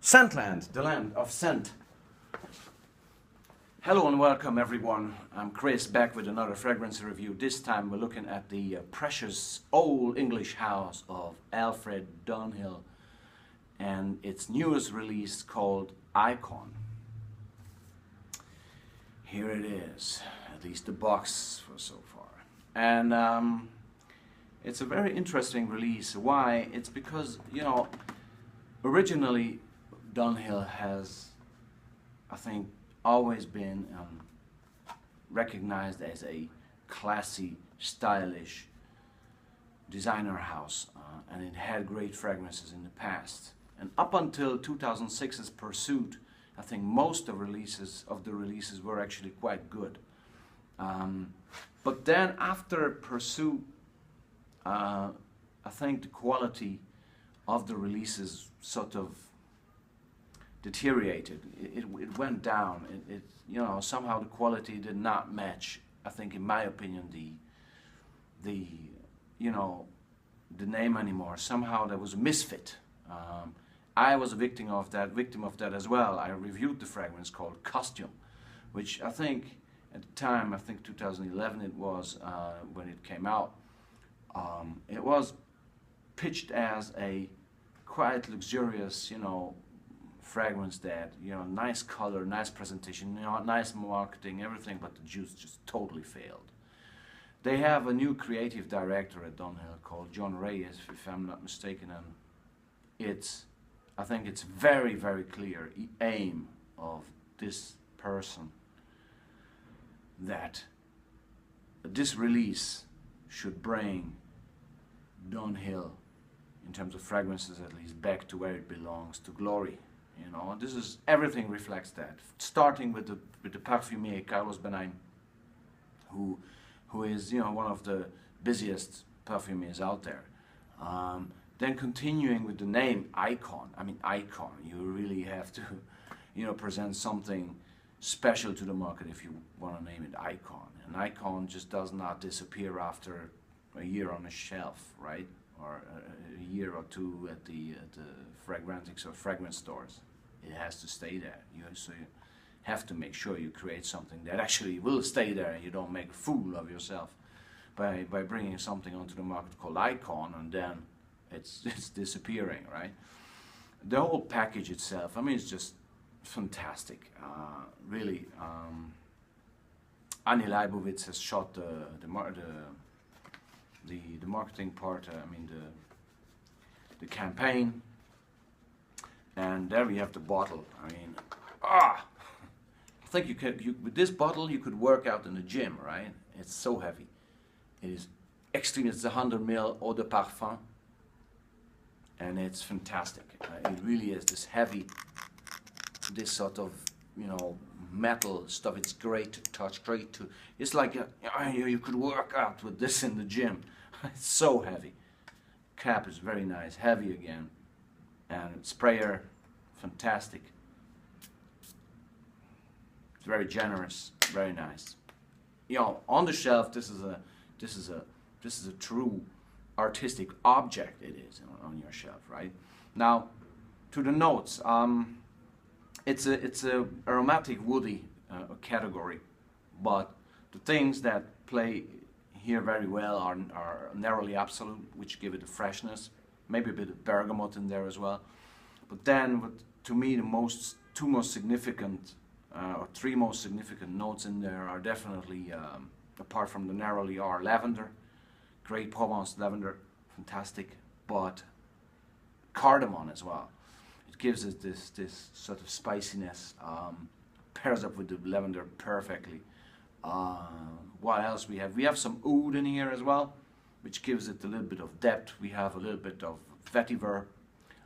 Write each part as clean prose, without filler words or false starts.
Scentland, the land of scent. Hello and welcome everyone. I'm Chris, back with another fragrance review. This time we're looking at the precious old English house of Alfred Dunhill and its newest release called Icon. Here it is, at least the box for so far. And it's a very interesting release. Why? It's because, you know, originally Dunhill has, I think, always been recognized as a classy, stylish designer house, and it had great fragrances in the past. And up until 2006's Pursuit, I think most of the releases were actually quite good. But then after Pursuit, I think the quality of the releases sort of deteriorated. It went down. You know, somehow the quality did not match, I think, in my opinion, the you know, the name anymore. Somehow there was a misfit. I was a victim of that as well. I reviewed the fragrance called Costume, which I think at the time, I think 2011 it was, when it came out, it was pitched as a quite luxurious, you know, fragrance that, you know, nice color, nice presentation, you know, nice marketing, everything, but the juice just totally failed. They have a new creative director at Dunhill called John Reyes, if I'm not mistaken, and I think it's very, very clear the aim of this person that this release should bring Dunhill, in terms of fragrances at least, back to where it belongs, to glory. You know, this is, everything reflects that. Starting with the parfumier Carlos Benign, who is, you know, one of the busiest perfumiers out there. Then continuing with the name Icon. I mean, Icon. You really have to, you know, present something special to the market if you want to name it Icon. An icon just does not disappear after a year on a shelf, right? Or a year or two at the Fragrantics or fragrance stores. It has to stay there. So you have to make sure you create something that actually will stay there, and you don't make a fool of yourself by bringing something onto the market called Icon and then it's disappearing, right? The whole package itself, I mean, it's just fantastic. Really, Annie Leibovitz has shot the marketing part, I mean the campaign, and there we have the bottle. I mean, I think with this bottle you could work out in the gym, right? It's so heavy. It is extreme. It's 100 ml eau de parfum, and it's fantastic. It really is this heavy, this sort of, you know, metal stuff. It's great to touch, great to. It's like you could work out with this in the gym. It's so heavy. Cap is very nice, heavy again, and sprayer, fantastic. It's very generous, very nice. You know, on the shelf, this is a true artistic object. It is on your shelf, right? Now, to the notes. It's a aromatic woody category, but the things that play here very well are narrowly absolute, which give it a freshness, maybe a bit of bergamot in there as well. But then, to me, the two most significant, or three most significant notes in there are definitely, apart from the narrowly, are lavender, great Provence lavender, fantastic, but cardamom as well. It gives it this sort of spiciness, pairs up with the lavender perfectly. What else we have? We have some oud in here as well, which gives it a little bit of depth. We have a little bit of vetiver,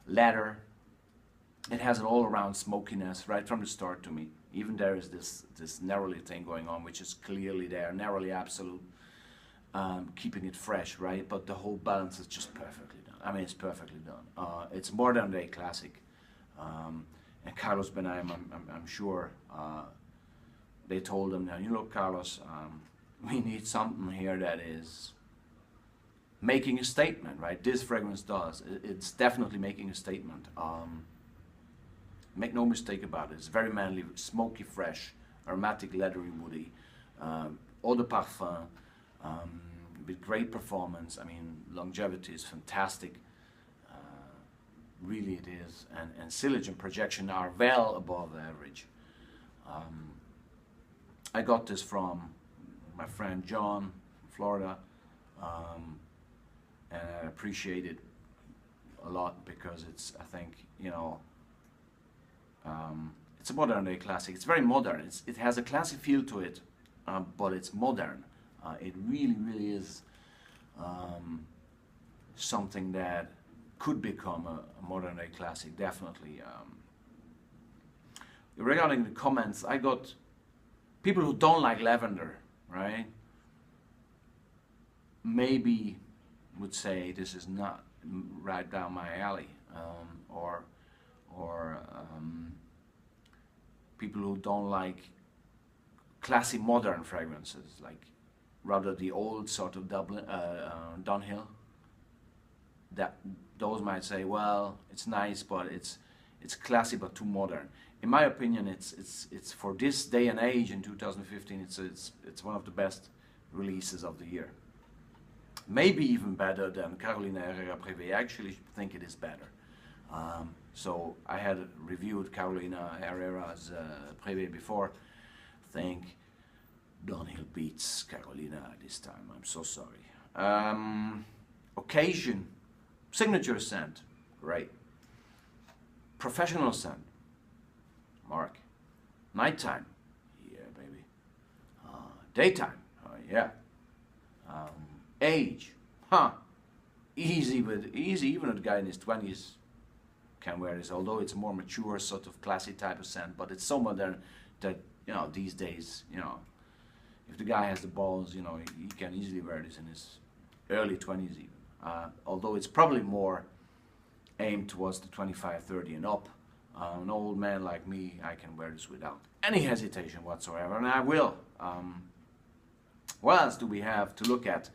leather. It has an all-around smokiness right from the start to me. Even there is this narrowly thing going on, which is clearly there, narrowly absolute, keeping it fresh, right? But the whole balance is just perfectly done. I mean, it's perfectly done. It's modern day classic. And Carlos Benign, I'm sure, they told him, now, you know, Carlos, we need something here that is making a statement, right? This fragrance does. It's definitely making a statement. Make no mistake about it. It's very manly, smoky, fresh, aromatic, leathery, woody, eau de parfum, with great performance. I mean, longevity is fantastic. Really it is. And sillage and projection are well above the average. I got this from my friend John from Florida, and I appreciate it a lot because it's, I think, you know, it's a modern day classic. It's very modern. It has a classy feel to it, but it's modern. It really, really is something that could become a modern day classic, definitely. Regarding the comments, I got people who don't like lavender, right? Maybe would say this is not right down my alley, or people who don't like classy modern fragrances, like rather the old sort of Dunhill. That those might say, well, it's nice, but it's classy but too modern. In my opinion, it's for this day and age in 2015. It's one of the best releases of the year. Maybe even better than Carolina Herrera Privé. I actually think it is better. So I had reviewed Carolina Herrera's Privé before. I think Dunhill beats Carolina this time. I'm so sorry. Occasion, signature scent, great. Professional scent, Mark. Nighttime, yeah, baby. Daytime, yeah. Age, easy, even a guy in his 20s can wear this, although it's a more mature, sort of classy type of scent, but it's so modern that, you know, these days, you know, if the guy has the balls, you know, he can easily wear this in his early 20s even. Although it's probably more aimed towards the 25, 30 and up. An old man like me, I can wear this without any hesitation whatsoever, and I will. What else do we have to look at?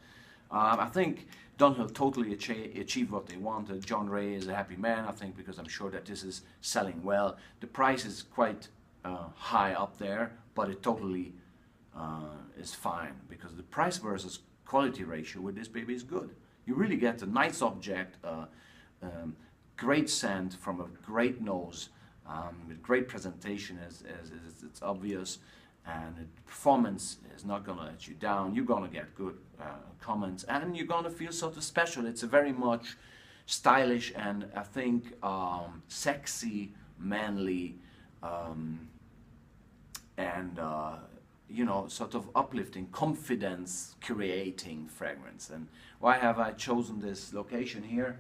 I think Dunhill totally achieved what they wanted. John Ray is a happy man, I think, because I'm sure that this is selling well. The price is quite high up there, but it totally is fine, because the price versus quality ratio with this baby is good. You really get a nice object, great scent from a great nose, with great presentation as it's obvious, and the performance is not going to let you down. You're going to get good comments, and you're going to feel sort of special. It's a very much stylish and, I think, sexy, manly, and you know, sort of uplifting, confidence creating fragrance. And why have I chosen this location here?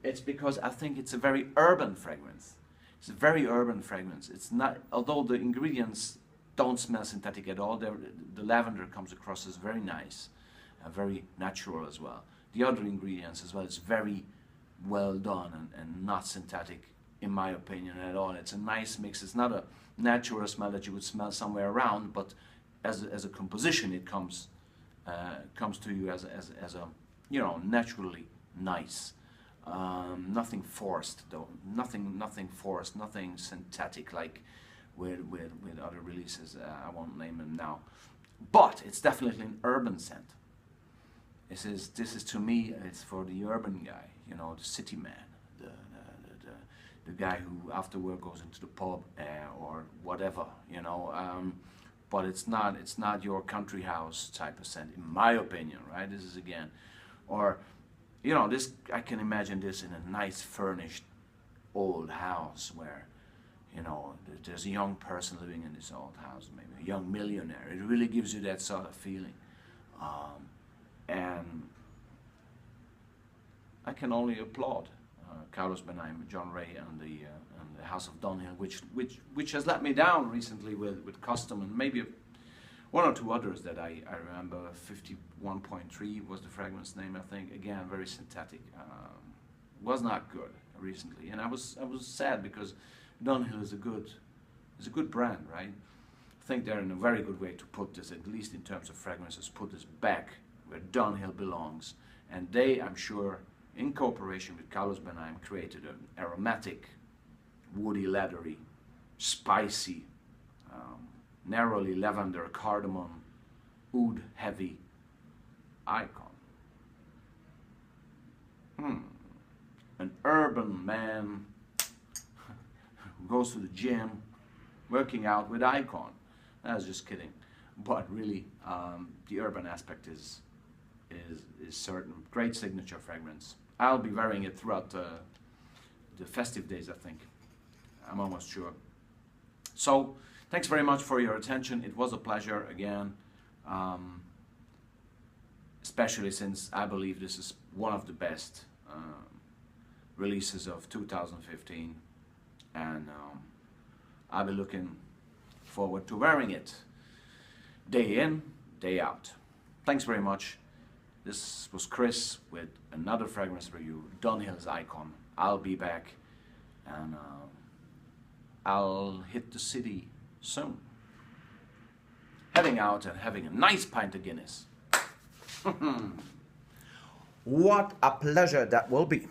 It's because I think it's a very urban fragrance. It's a very urban fragrance. It's not, although the ingredients don't smell synthetic at all, the lavender comes across as very nice, very natural as well. The other ingredients as well, it's very well done and not synthetic, in my opinion, at all. It's a nice mix. It's not a natural smell that you would smell somewhere around, but as a composition, it comes to you as a, you know, naturally nice. Nothing forced though. Nothing forced. Nothing synthetic like with other releases. I won't name them now, but it's definitely an urban scent. This is to me, it's for the urban guy. You know, the city man, the guy who after work goes into the pub or whatever. You know. But it's not your country house type of scent, in my opinion, right? This is again, or, you know, this, I can imagine this in a nice furnished old house where, you know, there's a young person living in this old house, maybe a young millionaire. It really gives you that sort of feeling, and I can only applaud Carlos Benaim, John Ray, and the House of Dunhill, which has let me down recently with Custom, and maybe one or two others that I remember. 51.3 was the fragrance name, I think. Again, very synthetic. Was not good recently, and I was sad because Dunhill is a good brand, right? I think they're in a very good way to put this, at least in terms of fragrances, put this back where Dunhill belongs, and they, I'm sure, in cooperation with Carlos Benaim, created an aromatic, woody, leathery spicy, narrowly lavender, cardamom, oud heavy icon. An urban man who goes to the gym, working out with icon. I was just kidding, but really, the urban aspect is certain. Great signature fragrance. I'll be wearing it throughout the festive days, I think. I'm almost sure. So, thanks very much for your attention. It was a pleasure again, especially since I believe this is one of the best releases of 2015, and I'll be looking forward to wearing it day in, day out. Thanks very much. This was Chris with another fragrance review, Dunhill's Icon. I'll be back, and I'll hit the city soon. Heading out and having a nice pint of Guinness. What a pleasure that will be.